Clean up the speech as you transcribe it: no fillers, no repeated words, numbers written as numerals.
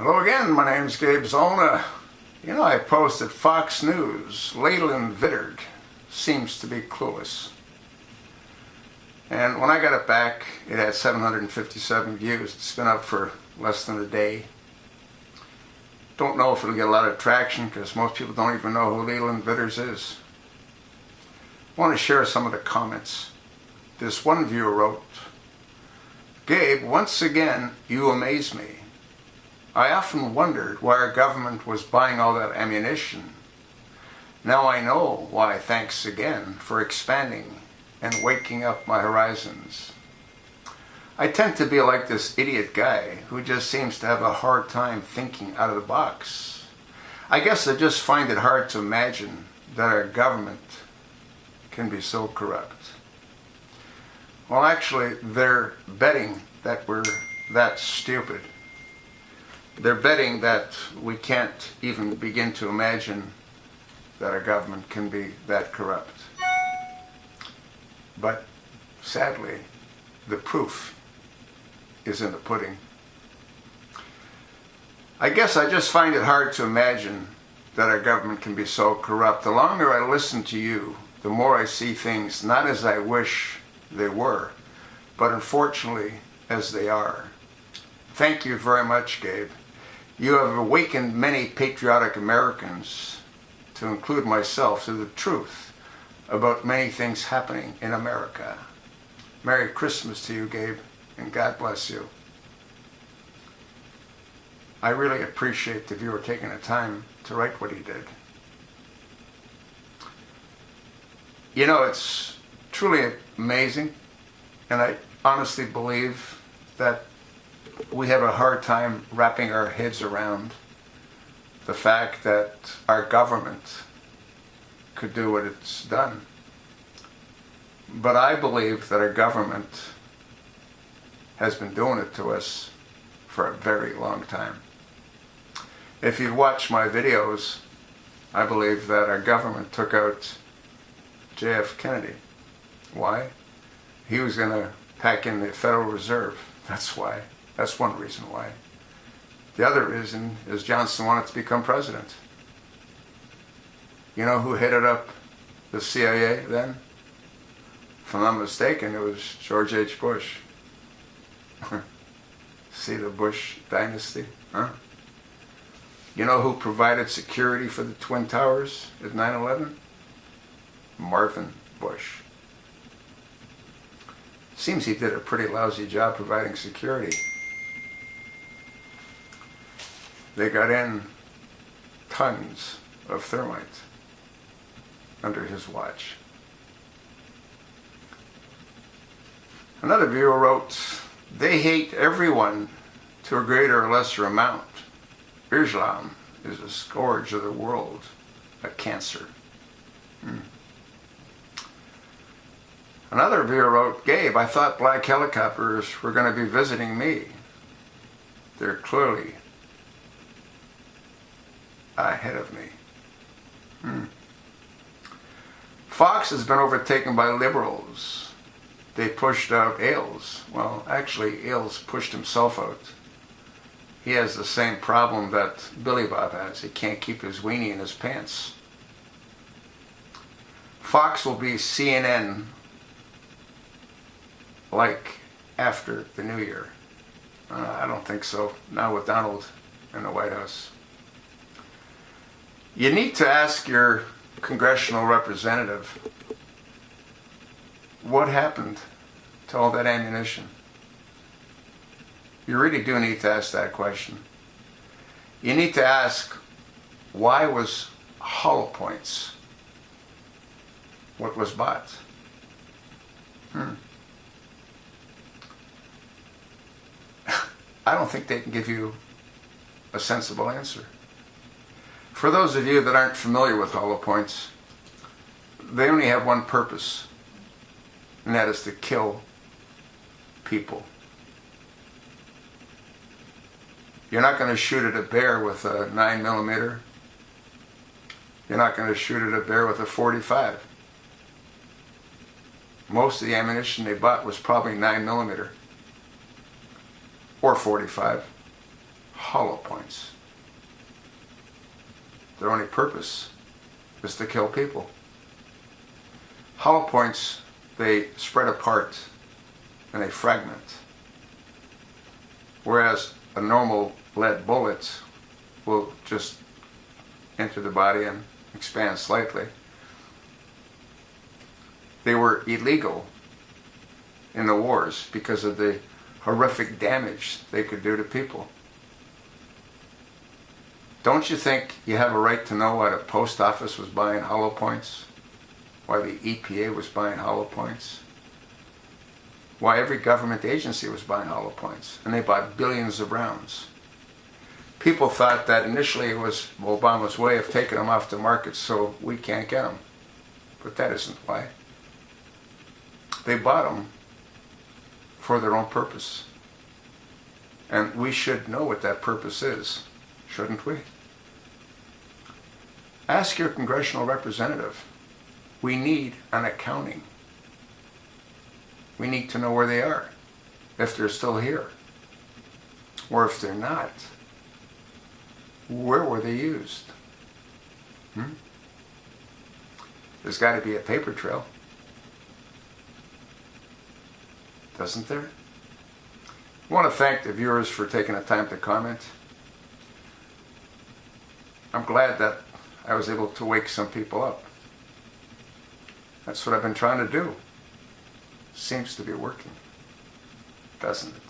Hello again, my name's Gabe Zolna. You know, I posted Fox News, Leyland Vittert seems to be clueless. And when I got it back, it had 757 views. It's been up for less than a day. Don't know if it'll get a lot of traction because most people don't even know who Leyland Vittert is. I want to share some of the comments. This one viewer wrote, "Gabe, once again, you amaze me. I often wondered why our government was buying all that ammunition. Now I know why. Thanks again for expanding and waking up my horizons. I tend to be like this idiot guy who just seems to have a hard time thinking out of the box. I guess I just find it hard to imagine that our government can be so corrupt." Well, actually, they're betting that we're that stupid. They're betting that we can't even begin to imagine that our government can be that corrupt. But sadly, the proof is in the pudding. I guess I just find it hard to imagine that our government can be so corrupt. The longer I listen to you, the more I see things not as I wish they were, but unfortunately as they are. Thank you very much, Gabe. You have awakened many patriotic Americans, to include myself, to the truth about many things happening in America. Merry Christmas to you, Gabe, and God bless you. I really appreciate the viewer taking the time to write what he did. You know, it's truly amazing, and I honestly believe that we have a hard time wrapping our heads around the fact that our government could do what it's done. But I believe that our government has been doing it to us for a very long time. If you've watched my videos, I believe that our government took out J.F. Kennedy. Why? He was going to pack in the Federal Reserve. That's why. That's one reason why. The other reason is Johnson wanted to become president. You know who headed up the CIA then? If I'm not mistaken, it was George H. Bush. See the Bush dynasty? Huh? You know who provided security for the Twin Towers at 9/11? Marvin Bush. Seems he did a pretty lousy job providing security. They got in tons of thermite under his watch. Another viewer wrote, "They hate everyone to a greater or lesser amount. Islam is a scourge of the world, a cancer." Another viewer wrote, "Gabe, I thought black helicopters were going to be visiting me. They're clearly ahead of me." Fox has been overtaken by liberals. They pushed out Ailes. Well, actually, Ailes pushed himself out. He has the same problem that Billy Bob has. He can't keep his weenie in his pants. Fox will be CNN like after the new year. I don't think so. Not with Donald in the White House. You need to ask your congressional representative what happened to all that ammunition. You really do need to ask that question. You need to ask, why was hollow points what was bought? I don't think they can give you a sensible answer. For those of you that aren't familiar with hollow points, they only have one purpose, and that is to kill people. You're not going to shoot at a bear with a 9mm. You're not going to shoot at a bear with a .45. Most of the ammunition they bought was probably 9mm or .45. hollow points. Their only purpose is to kill people. Hollow points, they spread apart and they fragment. Whereas a normal lead bullet will just enter the body and expand slightly. They were illegal in the wars because of the horrific damage they could do to people. Don't you think you have a right to know why the post office was buying hollow points? Why the EPA was buying hollow points? Why every government agency was buying hollow points? And they bought billions of rounds. People thought that initially it was Obama's way of taking them off the market so we can't get them. But that isn't why. They bought them for their own purpose. And we should know what that purpose is, shouldn't we? Ask your congressional representative. We need an accounting. We need to know where they are, if they're still here. Or if they're not, where were they used? There's got to be a paper trail. Doesn't there? I want to thank the viewers for taking the time to comment. I'm glad that I was able to wake some people up. That's what I've been trying to do. Seems to be working, doesn't it?